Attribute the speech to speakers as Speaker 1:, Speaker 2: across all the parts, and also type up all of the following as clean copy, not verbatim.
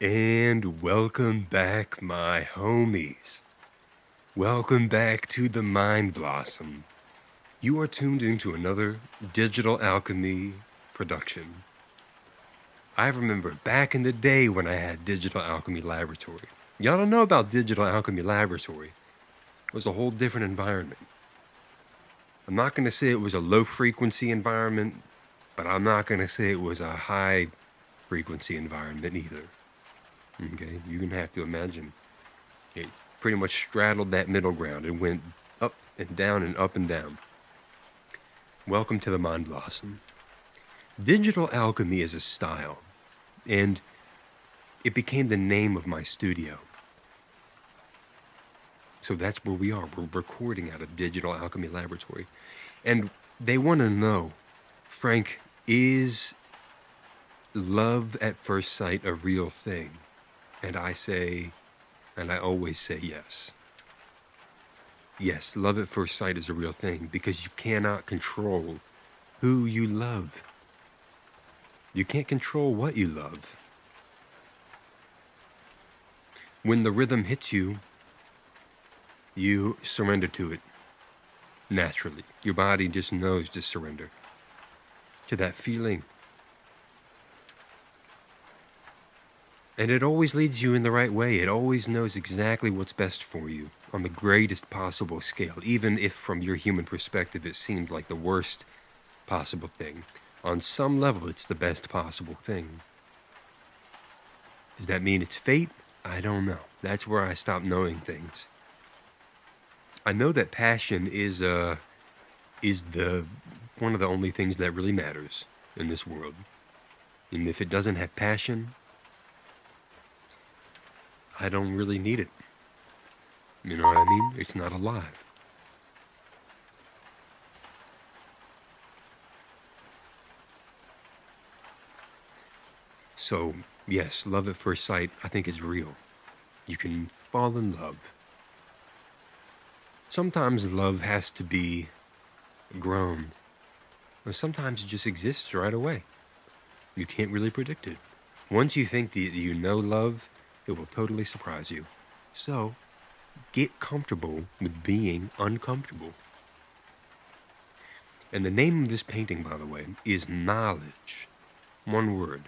Speaker 1: And welcome back, my homies. Welcome back to the Mind Blossom. You are tuned into another Digital Alchemy production. I remember back in the day when I had Digital Alchemy Laboratory. Y'all don't know about Digital Alchemy Laboratory. It was a whole different environment. I'm not going to say it was a low frequency environment, but I'm not going to say it was a high frequency environment either. Okay, you're going to have to imagine. It pretty much straddled that middle ground and went up and down and up and down. Welcome to the Mind Blossom. Digital alchemy is a style, and it became the name of my studio. So that's where we are. We're recording out of Digital Alchemy Laboratory. And they want to know, Frank, is love at first sight a real thing? And I say, and I always say yes. Yes, love at first sight is a real thing because you cannot control who you love. You can't control what you love. When the rhythm hits you, you surrender to it naturally. Your body just knows to surrender to that feeling. And it always leads you in the right way. It always knows exactly what's best for you on the greatest possible scale, even if from your human perspective it seemed like the worst possible thing. On some level, it's the best possible thing. Does that mean it's fate? I don't know. That's where I stop knowing things. I know that passion is the one of the only things that really matters in this world. And if it doesn't have passion, I don't really need it. You know what I mean? It's not alive. So, yes, love at first sight, I think is real. You can fall in love. Sometimes love has to be grown. Or sometimes it just exists right away. You can't really predict it. Once you think that you know love, it will totally surprise you. So, get comfortable with being uncomfortable. And the name of this painting, by the way, is knowledge. One word.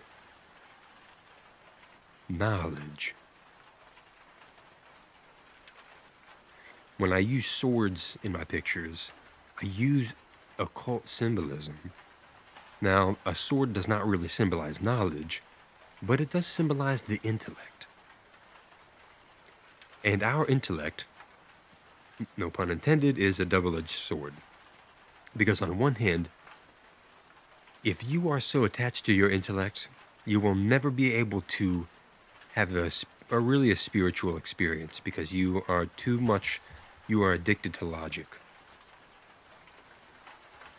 Speaker 1: Knowledge. When I use swords in my pictures, I use occult symbolism. Now, a sword does not really symbolize knowledge, but it does symbolize the intellect. And our intellect, no pun intended, is a double-edged sword. Because on one hand, if you are so attached to your intellect, you will never be able to have a spiritual experience because you are addicted to logic.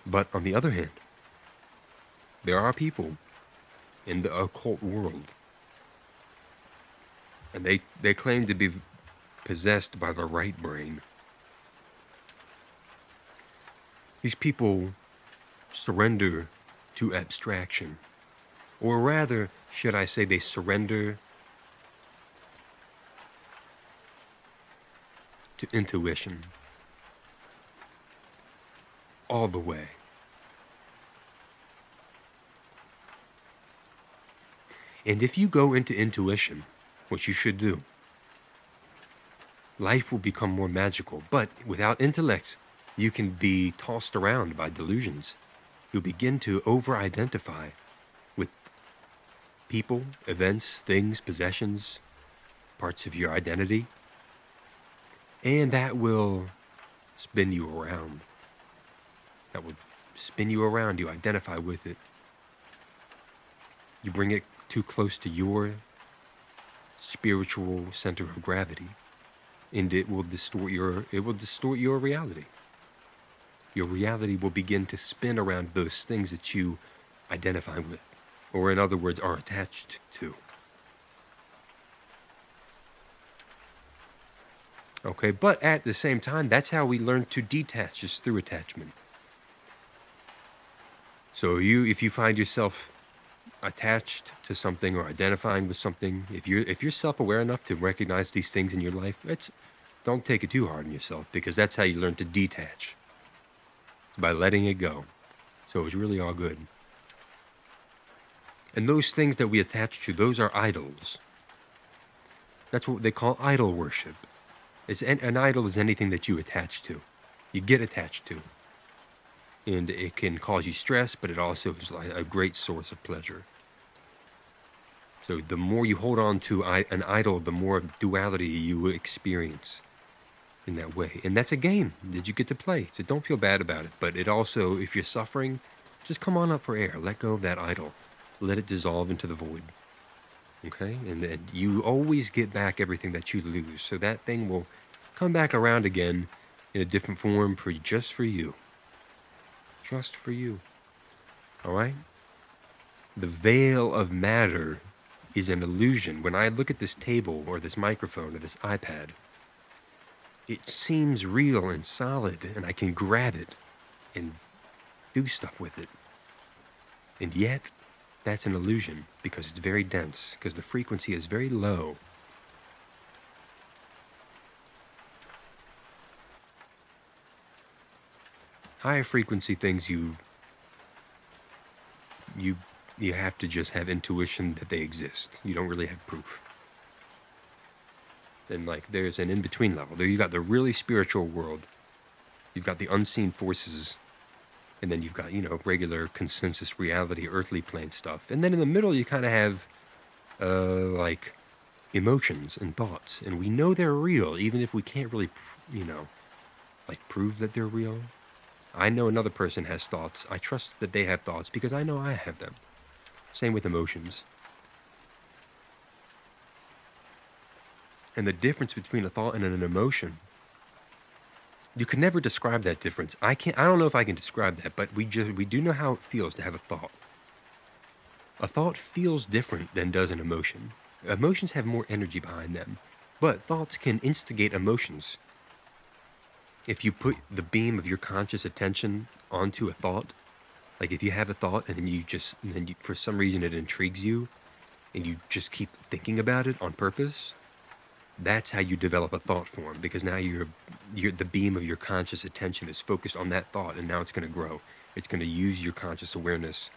Speaker 1: But on the other hand, there are people in the occult world, and they claim to be possessed by the right brain. These people surrender to abstraction, or rather, should I say, they surrender to intuition all the way. And if you go into intuition, which you should do, life will become more magical. But without intellect, you can be tossed around by delusions. You'll begin to over-identify with people, events, things, possessions, parts of your identity. And that will spin you around. That will spin you around. You identify with it. You bring it too close to your spiritual center of gravity, and it will distort your reality. Your reality will begin to spin around those things that you identify with, or in other words, are attached to. Okay, but at the same time, that's how we learn to detach, is through attachment. So if you find yourself attached to something or identifying with something, if you're self-aware enough to recognize these things in your life, don't take it too hard on yourself, because that's how you learn to detach. It's by letting it go. So it's really all good. And those things that we attach to, those are idols. That's what they call idol worship. An idol is anything that you attach to. You get attached to. And it can cause you stress, but it also is like a great source of pleasure. So the more you hold on to an idol, the more duality you experience in that way. And that's a game that you get to play. So don't feel bad about it. But it also, if you're suffering, just come on up for air. Let go of that idol. Let it dissolve into the void. Okay? And then you always get back everything that you lose. So that thing will come back around again in a different form just for you. Just for you. All right? The veil of matter is an illusion. When I look at this table or this microphone or this iPad, it seems real and solid, and I can grab it and do stuff with it. And yet, that's an illusion, because it's very dense, because the frequency is very low. Higher frequency things, you have to just have intuition that they exist. You don't really have proof. And like there's an in-between level. There you got the really spiritual world. You've got the unseen forces. And then you've got, regular consensus reality, earthly plane stuff. And then in the middle you kind of have like emotions and thoughts. And we know they're real, even if we can't really, prove that they're real. I know another person has thoughts. I trust that they have thoughts because I know I have them. Same with emotions. And the difference between a thought and an emotion, you can never describe that difference. I don't know if I can describe that, but we do know how it feels to have a thought. A thought feels different than does an emotion. Emotions have more energy behind them, but thoughts can instigate emotions. If you put the beam of your conscious attention onto a thought, like if you have a thought and then for some reason it intrigues you, and you just keep thinking about it on purpose, that's how you develop a thought form, because now the beam of your conscious attention is focused on that thought, and now it's going to grow. It's going to use your conscious awareness,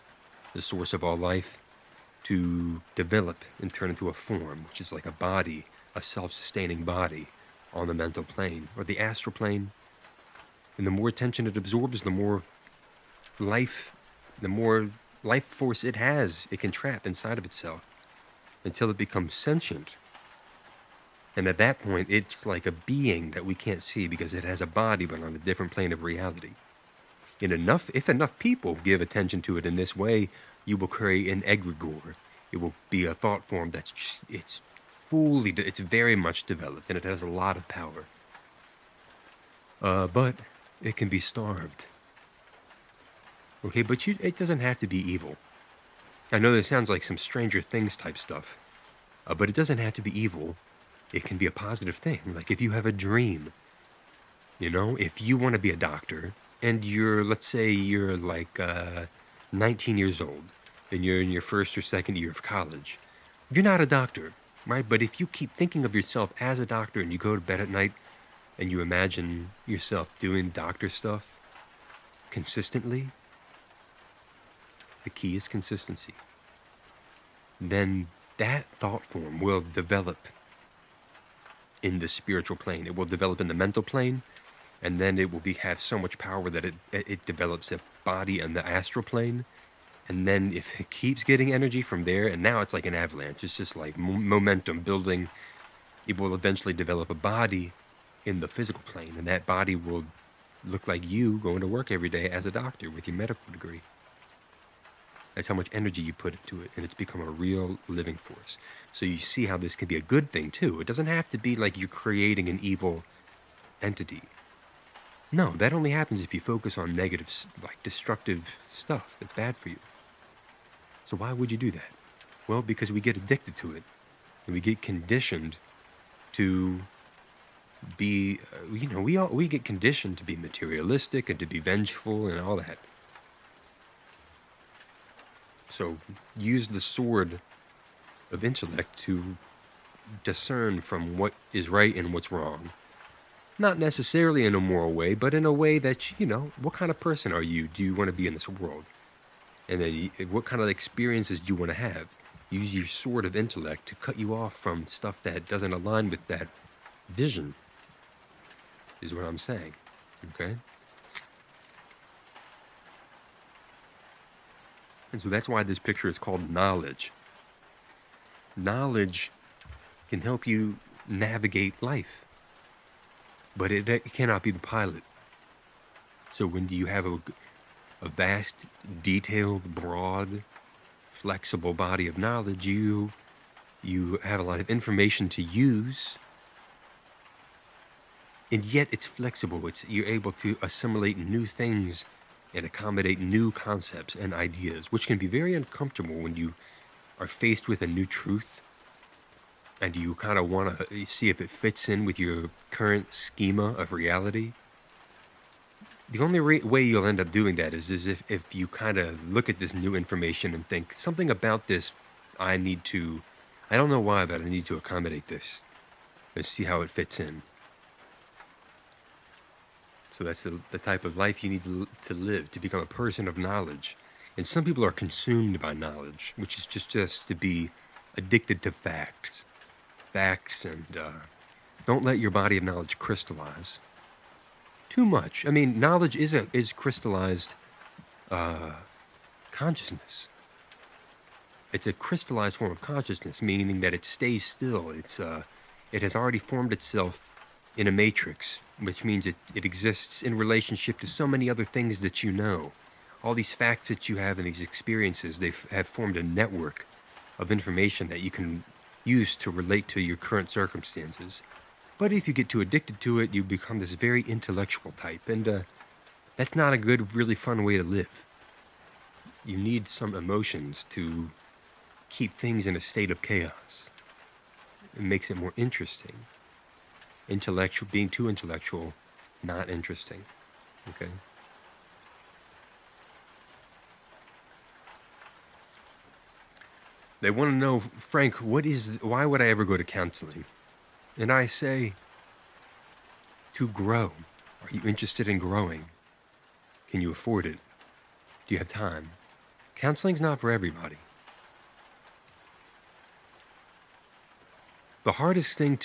Speaker 1: the source of all life, to develop and turn into a form, which is like a body, a self-sustaining body on the mental plane or the astral plane. And the more attention it absorbs, the more life force it has, it can trap inside of itself until it becomes sentient. And at that point, it's like a being that we can't see because it has a body but on a different plane of reality. If enough people give attention to it in this way, you will create an egregore. It will be a thought form it's very much developed, and it has a lot of power. But it can be starved. Okay, but it doesn't have to be evil. I know this sounds like some Stranger Things type stuff, but it doesn't have to be evil. It can be a positive thing. Like if you have a dream, if you want to be a doctor, and let's say you're like 19 years old, and you're in your first or second year of college, you're not a doctor, right? But if you keep thinking of yourself as a doctor, and you go to bed at night, and you imagine yourself doing doctor stuff consistently, the key is consistency, then that thought form will develop in the spiritual plane. It will develop in the mental plane, and then it will have so much power that it develops a body in the astral plane. And then if it keeps getting energy from there, and now it's like an avalanche, it's just like momentum building, it will eventually develop a body in the physical plane, and that body will look like you going to work every day as a doctor with your medical degree. That's how much energy you put into it, and it's become a real living force. So you see how this can be a good thing too. It doesn't have to be like you're creating an evil entity. No, that only happens if you focus on negative, like destructive stuff that's bad for you. So why would you do that? Well, because we get addicted to it, and we get conditioned to be, we get conditioned to be materialistic and to be vengeful and all that. So use the sword of intellect to discern from what is right and what's wrong. Not necessarily in a moral way, but in a way that, what kind of person are you? Do you want to be in this world? And then what kind of experiences do you want to have? Use your sword of intellect to cut you off from stuff that doesn't align with that vision, is what I'm saying. Okay? And so that's why this picture is called knowledge. Knowledge can help you navigate life, but it cannot be the pilot. So when you have a vast, detailed, broad, flexible body of knowledge, you have a lot of information to use, and yet it's flexible. You're able to assimilate new things and accommodate new concepts and ideas, which can be very uncomfortable when you are faced with a new truth and you kind of want to see if it fits in with your current schema of reality. The only way you'll end up doing that is if you kind of look at this new information and think, something about this, I don't know why, but I need to accommodate this. Let's see how it fits in. So that's the type of life you need to live, to become a person of knowledge. And some people are consumed by knowledge, which is just to be addicted to facts. And don't let your body of knowledge crystallize too much. I mean, knowledge is crystallized consciousness. It's a crystallized form of consciousness, meaning that it stays still. It has already formed itself in a matrix, which means it exists in relationship to so many other things that you know. All these facts that you have and these experiences, they have formed a network of information that you can use to relate to your current circumstances. But if you get too addicted to it, you become this very intellectual type, and that's not a good, really fun way to live. You need some emotions to keep things in a state of chaos. It makes it more interesting. Being too intellectual, not interesting. Okay? They want to know, Frank, why would I ever go to counseling? And I say, to grow. Are you interested in growing? Can you afford it? Do you have time? Counseling's not for everybody. The hardest thing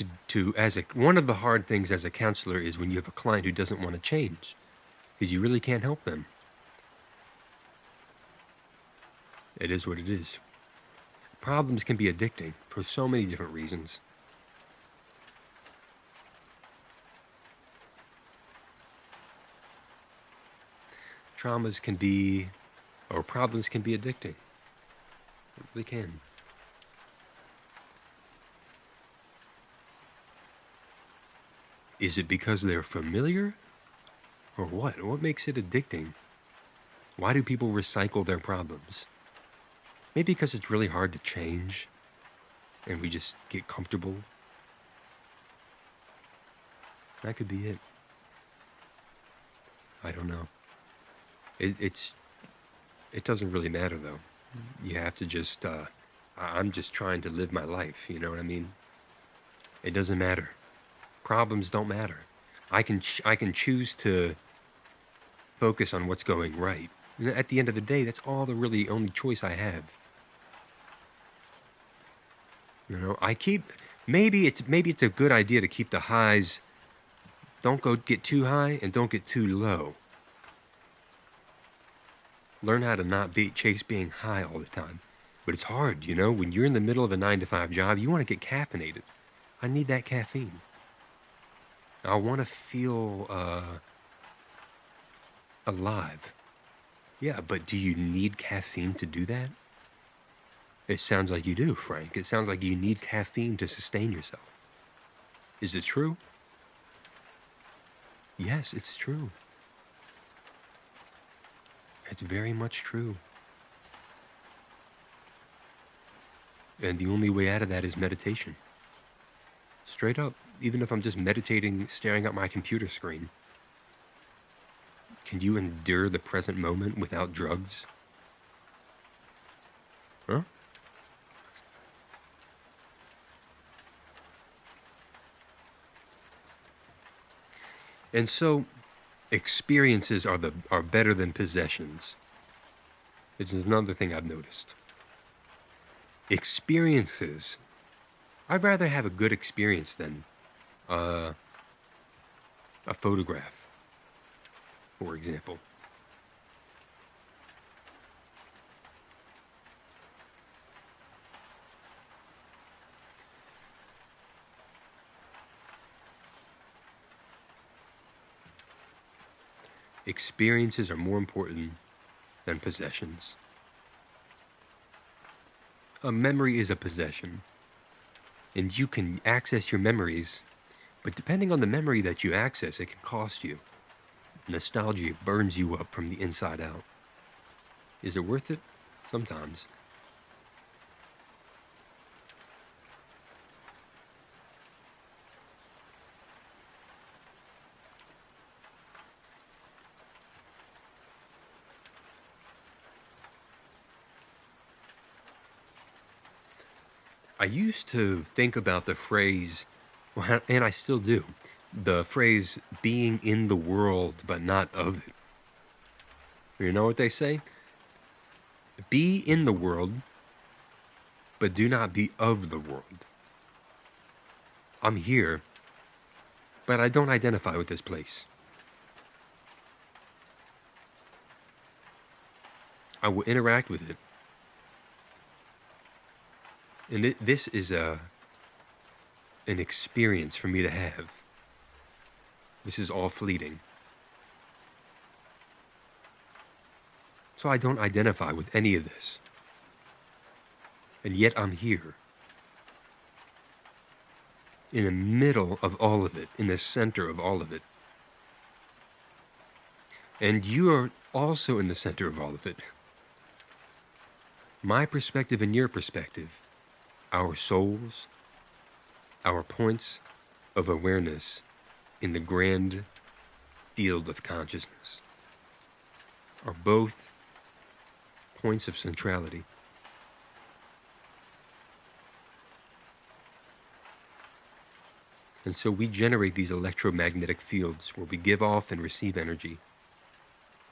Speaker 1: one of the hard things as a counselor is when you have a client who doesn't want to change, because you really can't help them. It is what it is. Problems can be addicting for so many different reasons. Problems can be addicting. They can. Is it because they're familiar? Or what? What makes it addicting? Why do people recycle their problems? Maybe because it's really hard to change, and we just get comfortable. That could be it. I don't know. It doesn't really matter, though. You have to just, I'm just trying to live my life, you know what I mean? It doesn't matter. Problems don't matter. I can choose to focus on what's going right. And at the end of the day, that's all the really only choice I have. You know, maybe it's a good idea to keep the highs. Don't get too high and don't get too low. Learn how to not chase being high all the time. But it's hard, you know, when you're in the middle of a 9-to-5 job, you want to get caffeinated. I need that caffeine. I want to feel alive. Yeah, but do you need caffeine to do that? It sounds like you do, Frank. It sounds like you need caffeine to sustain yourself. Is it true? Yes, it's true. It's very much true. And the only way out of that is meditation. Straight up, even if I'm just meditating, staring at my computer screen. Can you endure the present moment without drugs? And so experiences are better than possessions. This is another thing I've noticed. Experiences. I'd rather have a good experience than uh, a photograph, for example. Experiences are more important than possessions. A memory is a possession, and you can access your memories, but depending on the memory that you access, it can cost you. Nostalgia burns you up from the inside out. Is it worth it? Sometimes. I used to think about the phrase, and I still do, the phrase being in the world but not of it. You know what they say? Be in the world, but do not be of the world. I'm here, but I don't identify with this place. I will interact with it. And this is an experience for me to have. This is all fleeting. So I don't identify with any of this. And yet I'm here. In the middle of all of it, in the center of all of it. And you are also in the center of all of it. My perspective and your perspective, our souls, our points of awareness in the grand field of consciousness are both points of centrality. And so we generate these electromagnetic fields where we give off and receive energy.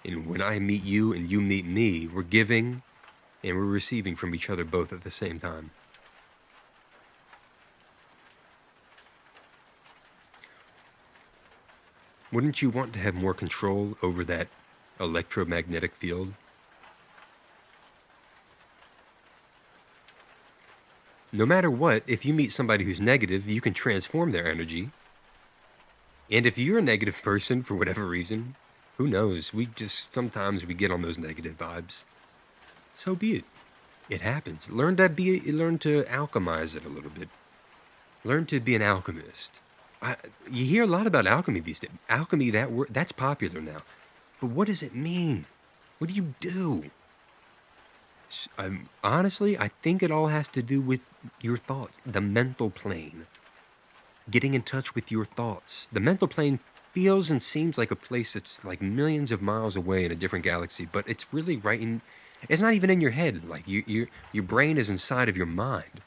Speaker 1: And when I meet you and you meet me, we're giving and we're receiving from each other both at the same time. Wouldn't you want to have more control over that electromagnetic field? No matter what, if you meet somebody who's negative, you can transform their energy. And if you're a negative person for whatever reason, who knows? Sometimes we get on those negative vibes. So be it. It happens. Learn to alchemize it a little bit. Learn to be an alchemist. You hear a lot about alchemy these days. Alchemy, that word, that's popular now. But what does it mean? What do you do? Honestly, I think it all has to do with your thoughts, the mental plane. Getting in touch with your thoughts. The mental plane feels and seems like a place that's like millions of miles away in a different galaxy, but it's really right in. It's not even in your head. Like your brain is inside of your mind.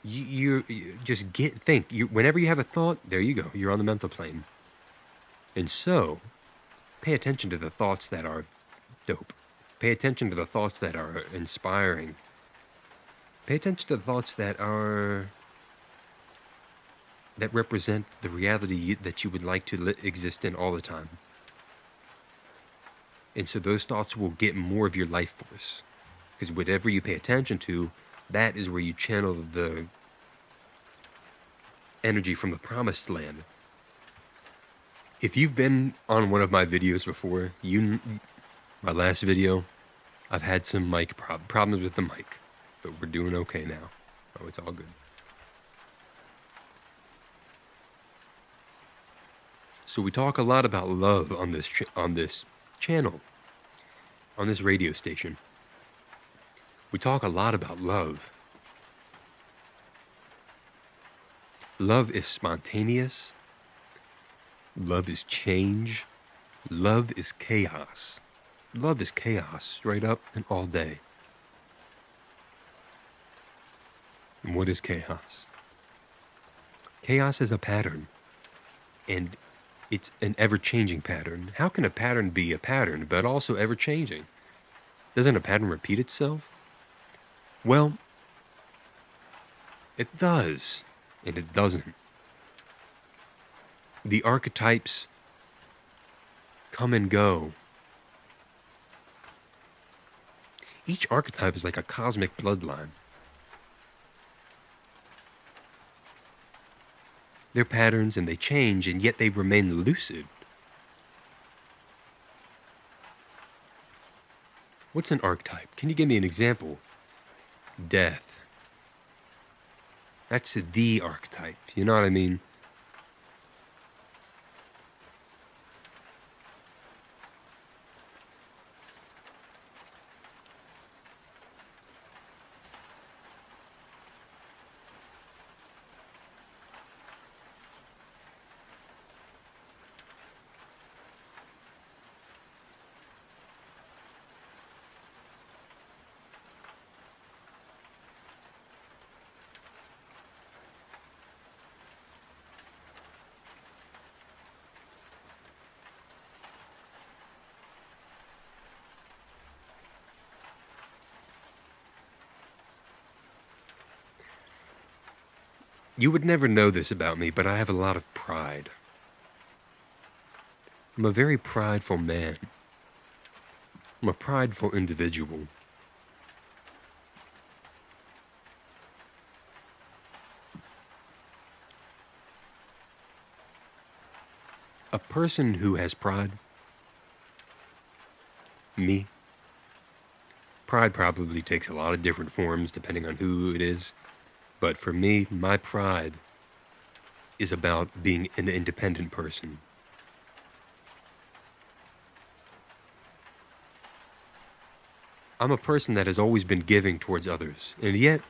Speaker 1: You just think. Whenever you have a thought, there you go. You're on the mental plane. And so, pay attention to the thoughts that are dope. Pay attention to the thoughts that are inspiring. Pay attention to the thoughts that represent the reality that you would like to exist in all the time. And so those thoughts will get more of your life force. Because whatever you pay attention to, that is where you channel the energy from the promised land. If you've been on one of my videos before, my last video, I've had some mic problems with the mic, but we're doing okay now. Oh, it's all good. So we talk a lot about love on this channel, on this radio station. We talk a lot about love. Love is spontaneous. Love is change. Love is chaos. Love is chaos, straight up and all day. And what is chaos? Chaos is a pattern. And It's an ever-changing pattern. How can a pattern be a pattern, but also ever-changing? Doesn't a pattern repeat itself? Well, it does, and it doesn't. The archetypes come and go. Each archetype is like a cosmic bloodline. They're patterns and they change, and yet they remain lucid. What's an archetype? Can you give me an example? Death. That's the archetype. You know what I mean? You would never know this about me, but I have a lot of pride. I'm a very prideful man. I'm a prideful individual. A person who has pride, me, pride probably takes a lot of different forms depending on who it is. But for me, my pride is about being an independent person. I'm a person that has always been giving towards others, and yet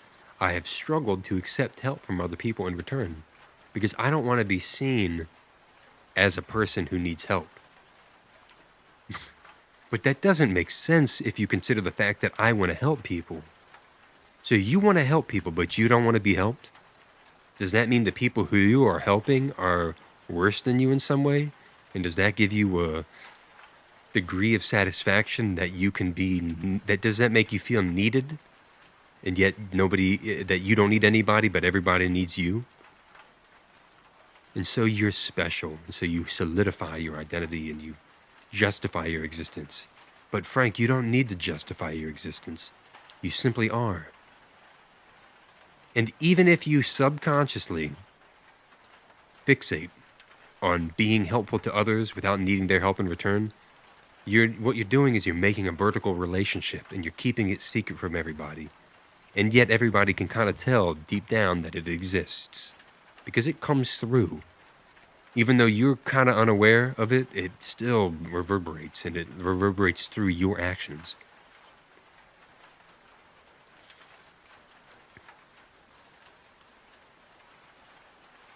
Speaker 1: I have struggled to accept help from other people in return, because I don't want to be seen as a person who needs help. But that doesn't make sense if you consider the fact that I want to help people. So you want to help people, but you don't want to be helped? Does that mean the people who you are helping are worse than you in some way? And does that give you a degree of satisfaction that you can be, that does that make you feel needed? And yet that you don't need anybody, but everybody needs you? And so you're special. And so you solidify your identity and you justify your existence. But Frank, you don't need to justify your existence. You simply are. And even if you subconsciously fixate on being helpful to others without needing their help in return, what you're doing is you're making a vertical relationship and you're keeping it secret from everybody. And yet everybody can kind of tell deep down that it exists because it comes through. Even though you're kind of unaware of it, it still reverberates, and it reverberates through your actions.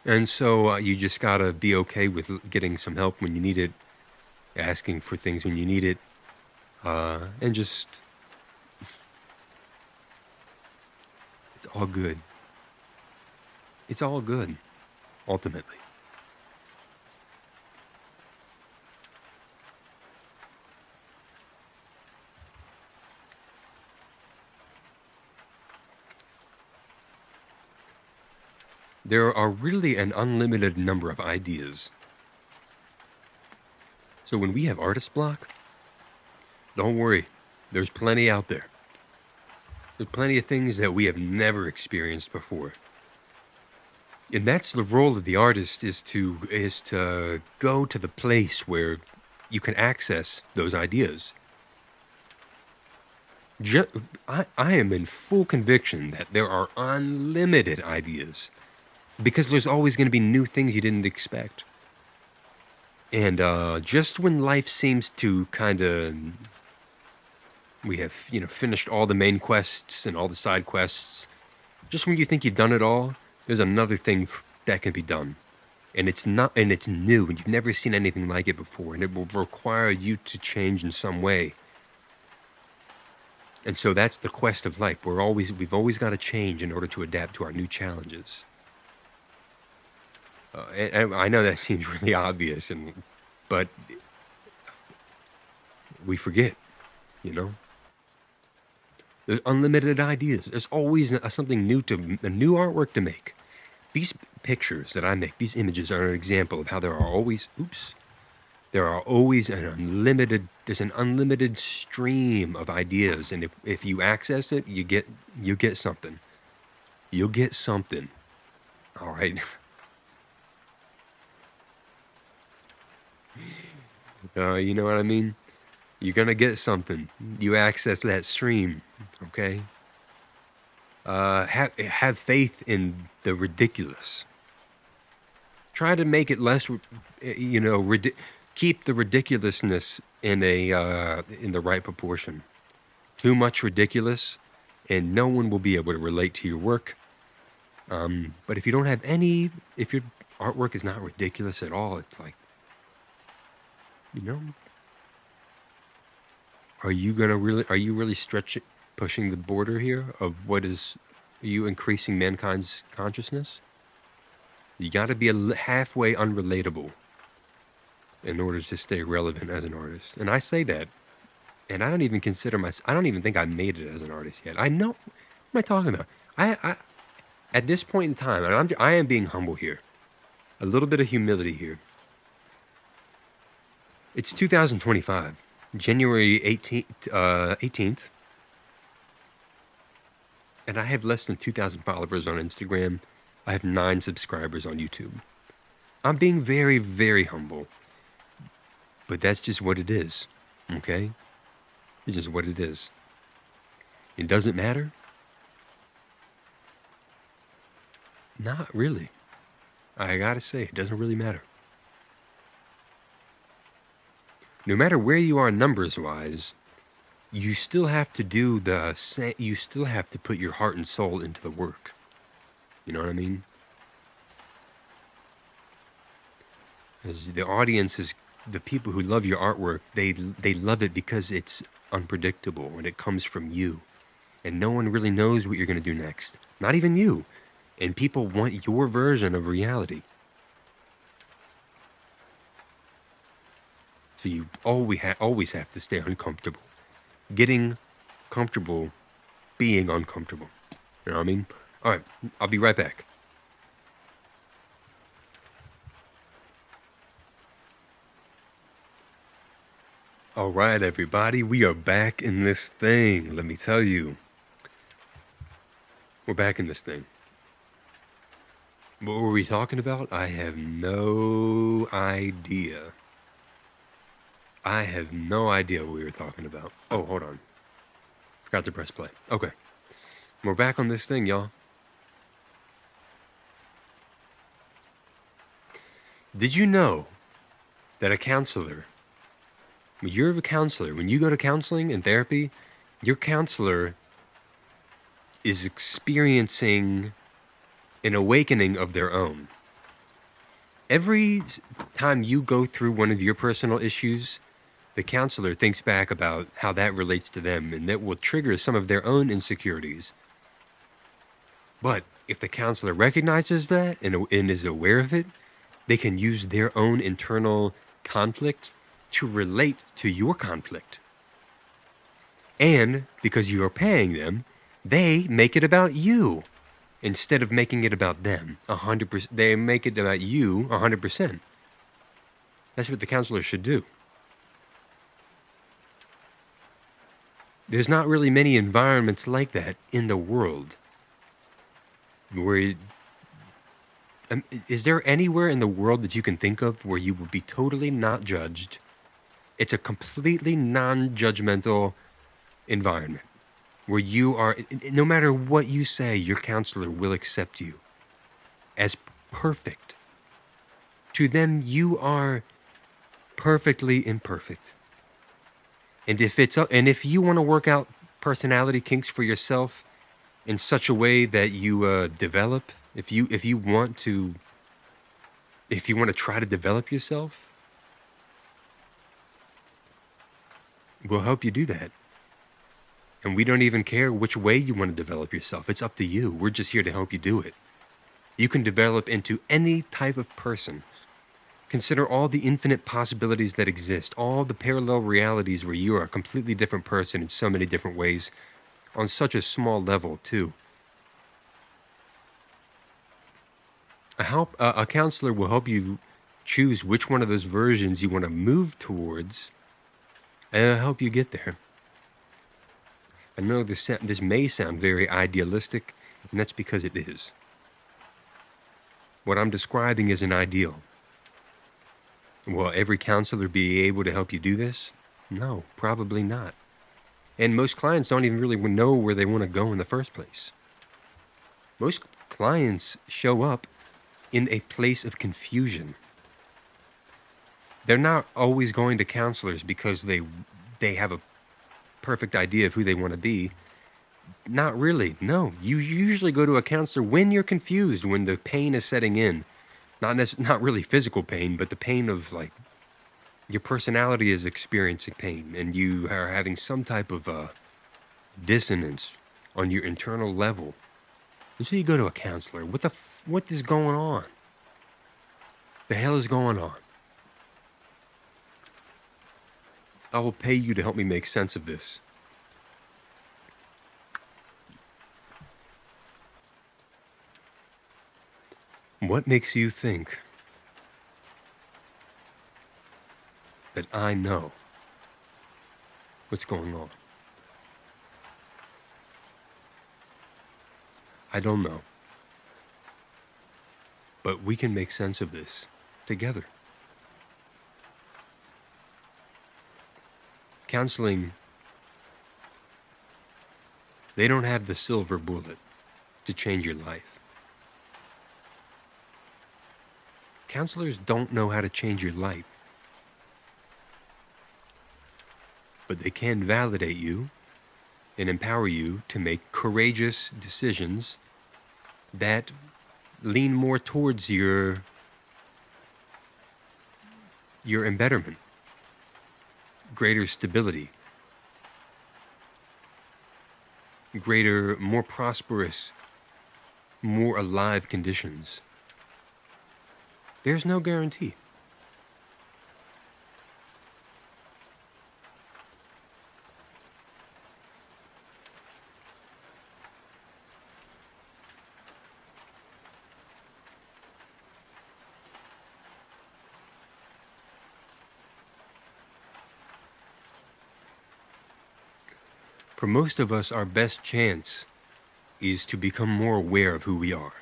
Speaker 1: And so you just gotta be okay with getting some help when you need it, asking for things when you need it, and just, it's all good. It's all good, ultimately. There are really an unlimited number of ideas. So when we have artist block, don't worry, there's plenty out there. There's plenty of things that we have never experienced before. And that's the role of the artist, is to go to the place where you can access those ideas. I am in full conviction that there are unlimited ideas, because there's always going to be new things you didn't expect. And just when life seems to kind of, we have, finished all the main quests and all the side quests, just when you think you've done it all, there's another thing that can be done. And it's new, and you've never seen anything like it before, and it will require you to change in some way. And so that's the quest of life. We've always got to change in order to adapt to our new challenges. And I know that seems really obvious, but we forget, you know. There's unlimited ideas. There's always something new a new artwork to make. These pictures that I make, these images are an example of how there are always there's an unlimited stream of ideas, and if you access it, you get something. You'll get something. All right. You know what I mean? You're gonna get something. You access that stream, okay? Have faith in the ridiculous. Try to make it less, keep the ridiculousness in the right proportion. Too much ridiculous, and no one will be able to relate to your work. But if you don't have if your artwork is not ridiculous at all, it's like, you know, are you really pushing the border here of are you increasing mankind's consciousness? You got to be halfway unrelatable in order to stay relevant as an artist. And I say that, and I don't even I don't even think I made it as an artist yet. I know, what am I talking about? I at this point in time, and I am being humble here, a little bit of humility here. It's 2025, January 18th, and I have less than 2,000 followers on Instagram. I have 9 subscribers on YouTube. I'm being very, very humble, but that's just what it is, okay? It's just what it is. It doesn't matter? Not really. I gotta say, it doesn't really matter. No matter where you are numbers-wise, you still have to you still have to put your heart and soul into the work. You know what I mean? As the audience is the people who love your artwork, they love it because it's unpredictable and it comes from you. And no one really knows what you're going to do next. Not even you. And people want your version of reality. So you always have to stay uncomfortable. Getting comfortable being uncomfortable. You know what I mean? All right, I'll be right back. All right, everybody, we are back in this thing. Let me tell you. We're back in this thing. What were we talking about? I have no idea. I have no idea what we were talking about. Oh, hold on. Forgot to press play. Okay. We're back on this thing, y'all. Did you know that when you go to counseling and therapy, your counselor is experiencing an awakening of their own. Every time you go through one of your personal issues, the counselor thinks back about how that relates to them, and that will trigger some of their own insecurities. But if the counselor recognizes that and is aware of it, they can use their own internal conflict to relate to your conflict. And because you are paying them, they make it about you instead of making it about them. 100%. They make it about you 100%. That's what the counselor should do. There's not really many environments like that in the world. Is there anywhere in the world that you can think of where you would be totally not judged? It's a completely non-judgmental environment where you are, no matter what you say, your counselor will accept you as perfect. To them, you are perfectly imperfect. And if you want to work out personality kinks for yourself in such a way that you develop, if you want to try to develop yourself, we'll help you do that. And we don't even care which way you want to develop yourself. It's up to you. We're just here to help you do it. You can develop into any type of person. Consider all the infinite possibilities that exist, all the parallel realities where you are a completely different person in so many different ways, on such a small level, too. A counselor will help you choose which one of those versions you want to move towards, and it'll help you get there. I know this may sound very idealistic, and that's because it is. What I'm describing is an ideal. Will every counselor be able to help you do this? No, probably not. And most clients don't even really know where they want to go in the first place. Most clients show up in a place of confusion. They're not always going to counselors because they have a perfect idea of who they want to be. Not really. No, you usually go to a counselor when you're confused, when the pain is setting in. Not really physical pain, but the pain of, like, your personality is experiencing pain and you are having some type of dissonance on your internal level. And so you go to a counselor. What is going on? The hell is going on? I will pay you to help me make sense of this. What makes you think that I know what's going on? I don't know. But we can make sense of this together. Counseling, they don't have the silver bullet to change your life. Counselors don't know how to change your life. But they can validate you and empower you to make courageous decisions that lean more towards your embetterment, greater stability, greater, more prosperous, more alive conditions. There's no guarantee. For most of us, our best chance is to become more aware of who we are.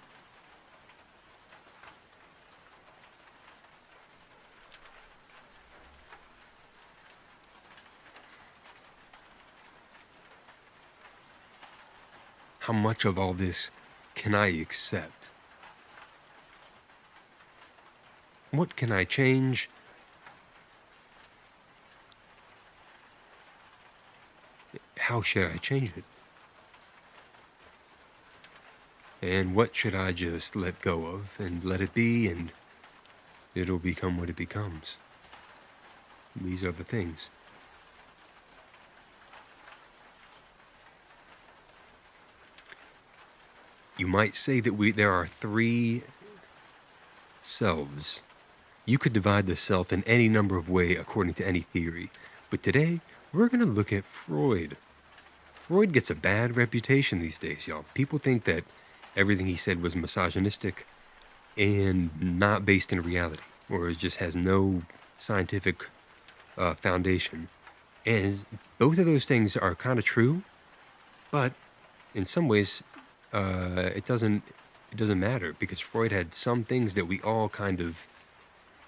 Speaker 1: How much of all this can I accept? What can I change? How should I change it? And what should I just let go of and let it be, and it'll become what it becomes? These are the things. You might say that there are three selves. You could divide the self in any number of ways according to any theory. But today, we're going to look at Freud. Freud gets a bad reputation these days, y'all. People think that everything he said was misogynistic and not based in reality, or it just has no scientific foundation. And both of those things are kind of true, but in some ways, it doesn't matter, because Freud had some things that we all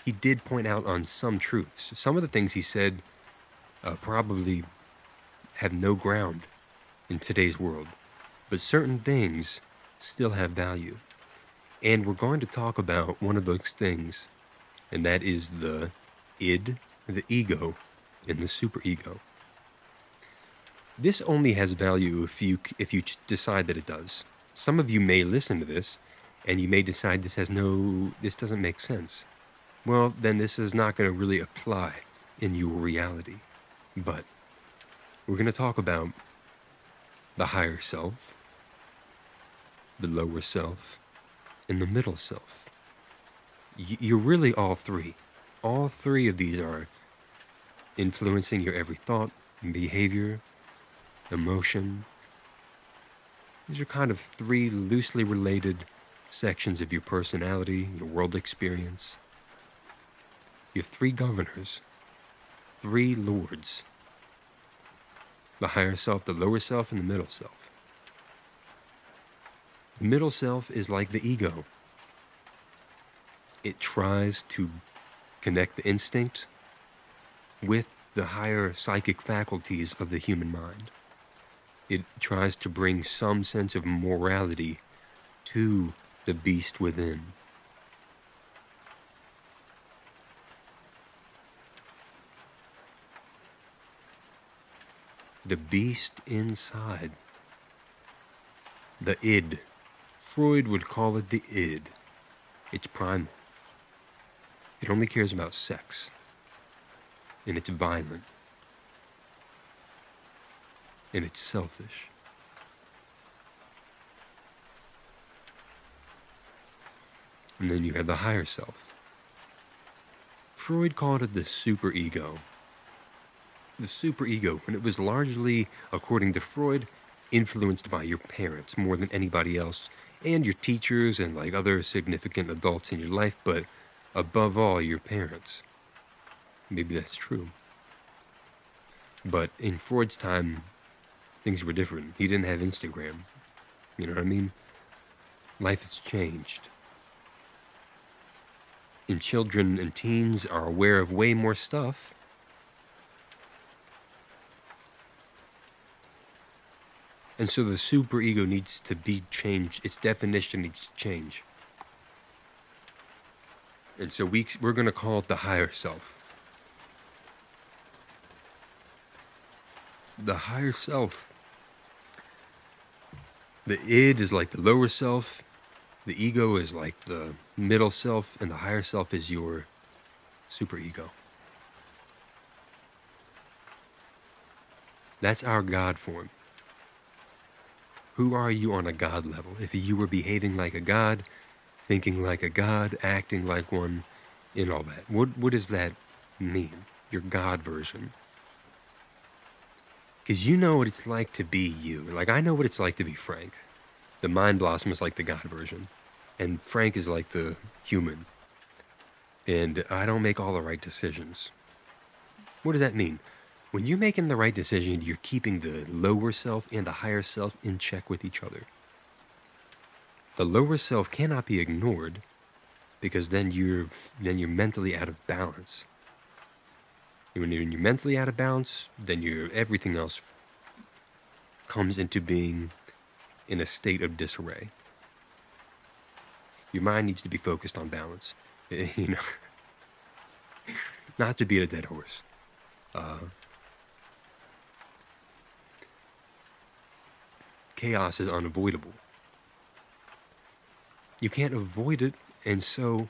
Speaker 1: he did point out on some truths. Some of the things he said probably have no ground in today's world, but certain things still have value. And we're going to talk about one of those things, and that is the id, the ego, and the superego. This only has value if you decide that it does. Some of you may listen to this, and you may decide this doesn't make sense. Well, then this is not going to really apply in your reality. But we're going to talk about the higher self, the lower self, and the middle self. You're really all three. All three of these are influencing your every thought, behavior, emotion. These are kind of three loosely related sections of your personality, your world experience. You have three governors, three lords. The higher self, the lower self, and the middle self. The middle self is like the ego. It tries to connect the instinct with the higher psychic faculties of the human mind. It tries to bring some sense of morality to the beast within. The beast inside. The id. Freud would call it the id. It's primal. It only cares about sex. And it's violent. And it's selfish. And then you have the higher self. Freud called it the superego. The superego, and it was largely, according to Freud, influenced by your parents more than anybody else, and your teachers and like other significant adults in your life, but above all, your parents. Maybe that's true. But in Freud's time, things were different. He didn't have Instagram. You know what I mean? Life has changed. And children and teens are aware of way more stuff. And so the superego needs to be changed. Its definition needs to change. And so we're going to call it the higher self. The higher self. The id is like the lower self. The ego is like the middle self. And the higher self is your superego. That's our God form. Who are you on a God level? If you were behaving like a God, thinking like a God, acting like one, and all that. What does that mean? Your God version. Because you know what it's like to be you. Like, I know what it's like to be Frank. The Mind Blossom is like the God version. And Frank is like the human. And I don't make all the right decisions. What does that mean? When you're making the right decision, you're keeping the lower self and the higher self in check with each other. The lower self cannot be ignored because then you're mentally out of balance. When you're mentally out of balance, then everything else comes into being in a state of disarray. Your mind needs to be focused on balance. You know, not to beat a dead horse. Chaos is unavoidable. You can't avoid it, and so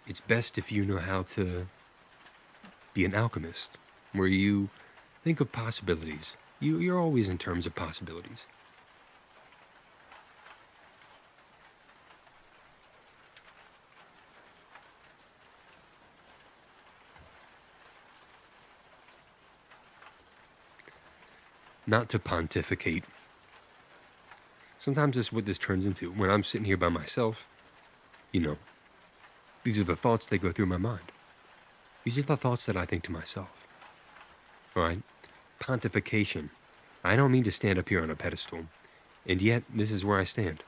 Speaker 1: it's best if you know how to be an alchemist, where you think of possibilities. You're always in terms of possibilities. Not to pontificate. Sometimes that's what this turns into. When I'm sitting here by myself, you know, these are the thoughts that go through my mind. These are the thoughts that I think to myself. All right? Pontification. I don't mean to stand up here on a pedestal, and yet this is where I stand.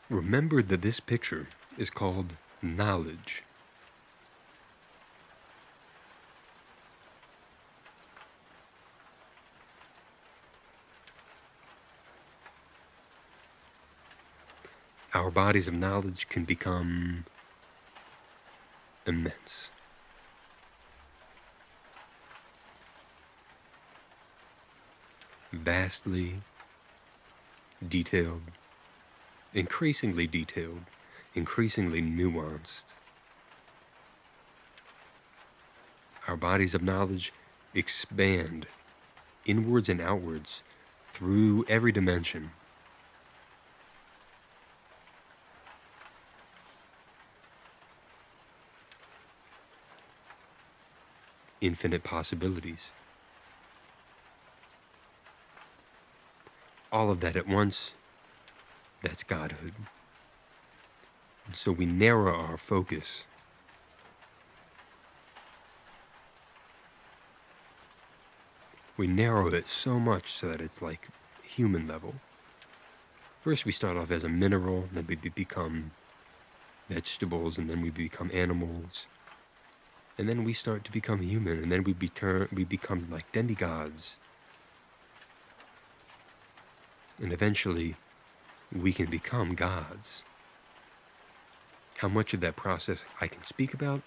Speaker 1: Remember that this picture is called knowledge. our bodies of knowledge can become immense. Vastly detailed, increasingly nuanced. Our bodies of knowledge expand inwards and outwards through every dimension. Infinite possibilities. All of that at once, that's Godhood. And so we narrow our focus. We narrow it so much so that it's like human level. First we start off as a mineral, then we become vegetables, and then we become animals. And then we start to become human, and then we become like demigods. And eventually, we can become gods. How much of that process I can speak about?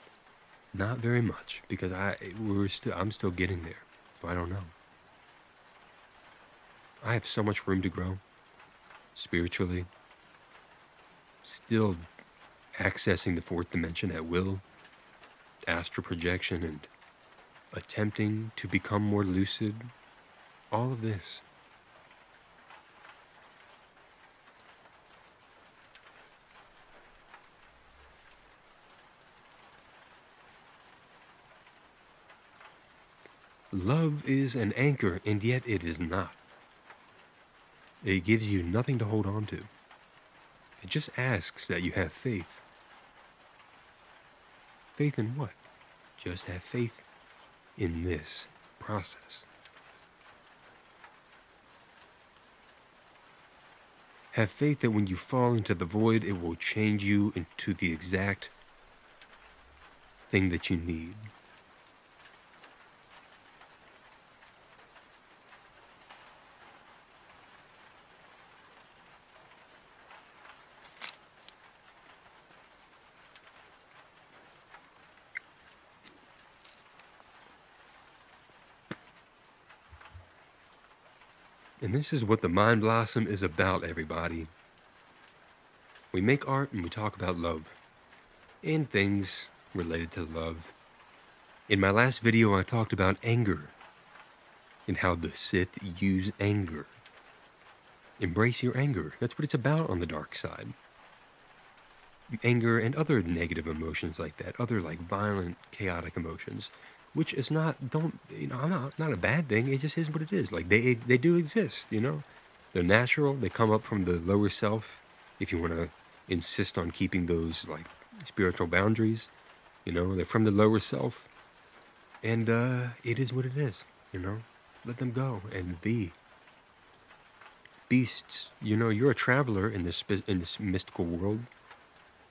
Speaker 1: Not very much, because I'm still getting there, so I don't know. I have so much room to grow, spiritually. Still accessing the fourth dimension at will, astral projection, and attempting to become more lucid. All of this. Love is an anchor, and yet it is not. It gives you nothing to hold on to. It just asks that you have faith. Faith in what? Just have faith in this process. Have faith that when you fall into the void, it will change you into the exact thing that you need. And this is what the Mind Blossom is about, everybody. We make art and we talk about love and things related to love. In my last video, I talked about anger and how the Sith use anger. Embrace your anger. That's what it's about on the dark side. Anger and other negative emotions like that, other like violent, chaotic emotions. Which is not a bad thing. It just is what it is. Like they do exist, you know. They're natural. They come up from the lower self. If you want to insist on keeping those like spiritual boundaries, you know, they're from the lower self. And it is what it is, you know. Let them go and be beasts. You know, you're a traveler in this mystical world,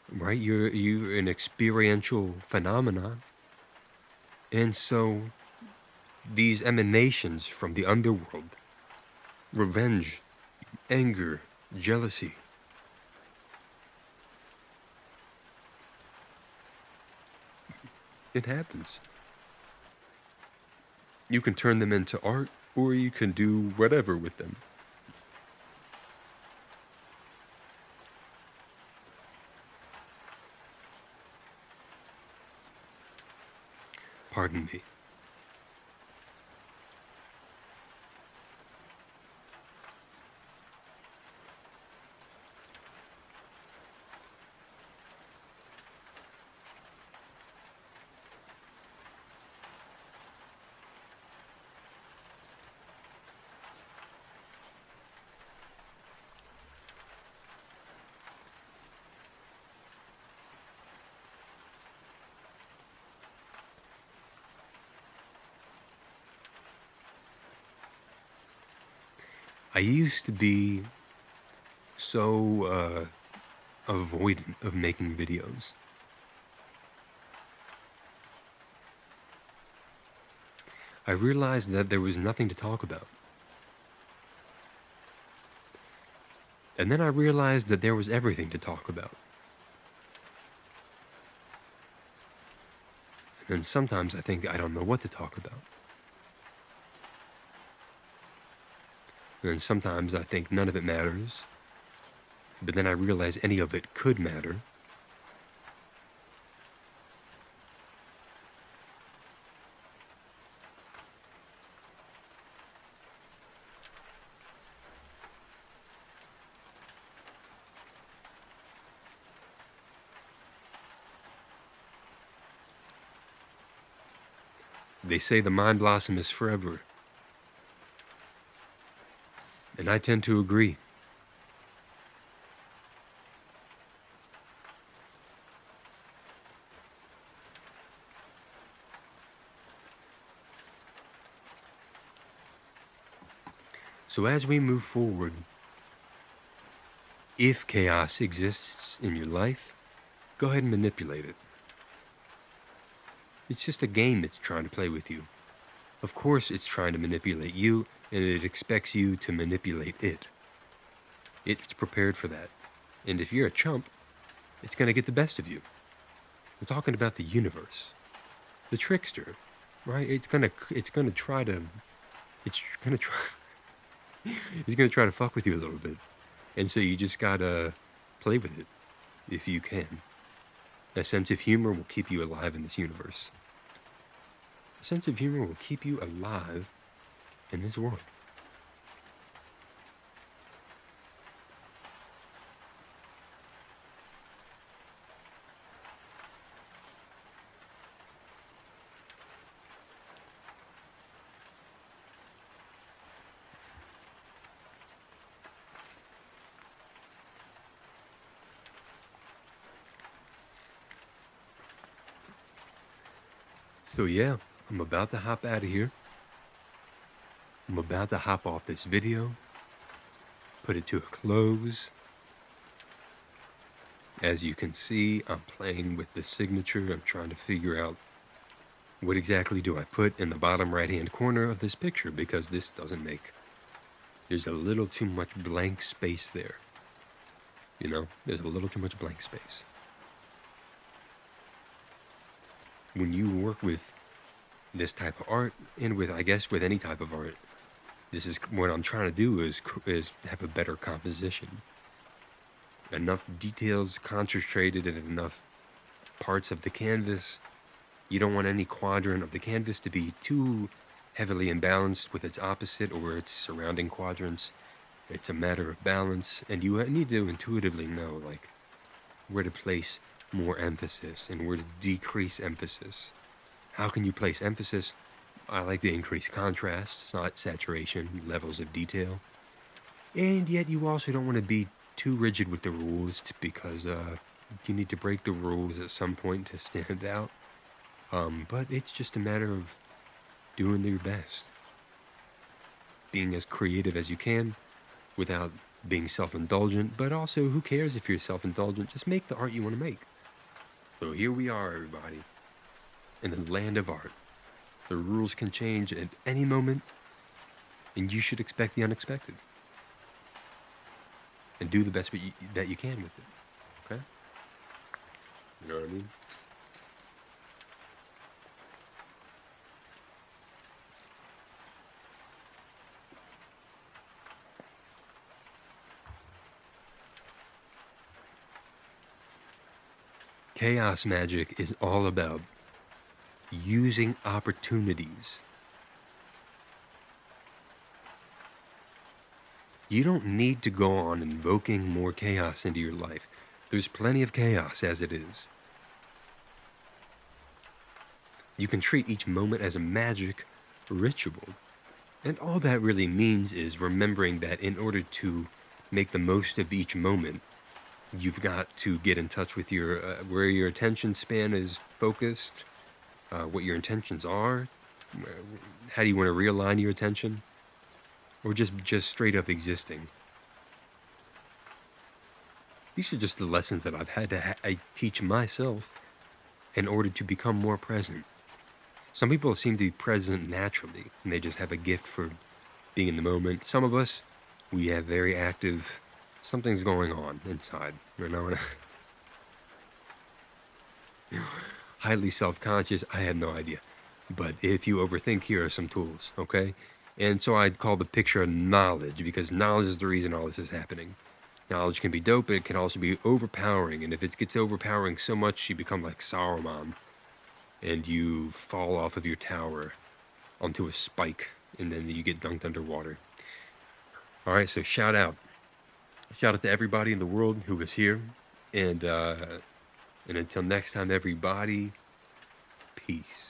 Speaker 1: right? You're an experiential phenomenon. And so, these emanations from the underworld, revenge, anger, jealousy, it happens. You can turn them into art, or you can do whatever with them. Pardon me. I used to be so avoidant of making videos. I realized that there was nothing to talk about. And then I realized that there was everything to talk about. And then sometimes I think I don't know what to talk about. And then sometimes I think none of it matters. But then I realize any of it could matter. They say the mind blossom is forever. And I tend to agree. So as we move forward, if chaos exists in your life, go ahead and manipulate it. It's just a game that's trying to play with you. Of course it's trying to manipulate you, and it expects you to manipulate it. It's prepared for that. And if you're a chump, it's going to get the best of you. We're talking about the universe. The trickster, right? It's going to try to fuck with you a little bit. And so you just got to play with it if you can. A sense of humor will keep you alive in this universe. A sense of humor will keep you alive in this world. So yeah, I'm about to hop out of here. I'm about to hop off this video, put it to a close. As you can see, I'm playing with the signature. I'm trying to figure out what exactly do I put in the bottom right-hand corner of this picture, because this doesn't make... There's a little too much blank space there. You know, there's a little too much blank space. When you work with this type of art, and with, I guess, with any type of art, this is what I'm trying to do is have a better composition. Enough details concentrated in enough parts of the canvas. You don't want any quadrant of the canvas to be too heavily imbalanced with its opposite or its surrounding quadrants. It's a matter of balance, and you need to intuitively know, like, where to place more emphasis and where to decrease emphasis. How can you place emphasis? I like to increase contrast, not saturation, levels of detail. And yet you also don't want to be too rigid with the rules, because you need to break the rules at some point to stand out. But it's just a matter of doing your best. Being as creative as you can without being self-indulgent, but also, who cares if you're self-indulgent? Just make the art you want to make. So here we are, everybody, in the land of art. The rules can change at any moment, and you should expect the unexpected. And do the best that you can with it. Okay? You know what I mean? Chaos magic is all about using opportunities. You don't need to go on invoking more chaos into your life. There's plenty of chaos as it is. You can treat each moment as a magic ritual. And all that really means is remembering that in order to make the most of each moment, you've got to get in touch with your where your attention span is focused, what your intentions are, how do you want to realign your attention, or just straight up existing. These are just the lessons that I've had to I teach myself in order to become more present. Some people seem to be present naturally, and they just have a gift for being in the moment. Some of us, we have very active something's going on inside. You know, highly self-conscious. I had no idea. But if you overthink, here are some tools, okay? And so I'd call the picture knowledge, because knowledge is the reason all this is happening. Knowledge can be dope, but it can also be overpowering. And if it gets overpowering so much, you become like Saruman, and you fall off of your tower onto a spike, and then you get dunked underwater. All right, so shout out. Shout out to everybody in the world who was here. And until next time, everybody, peace.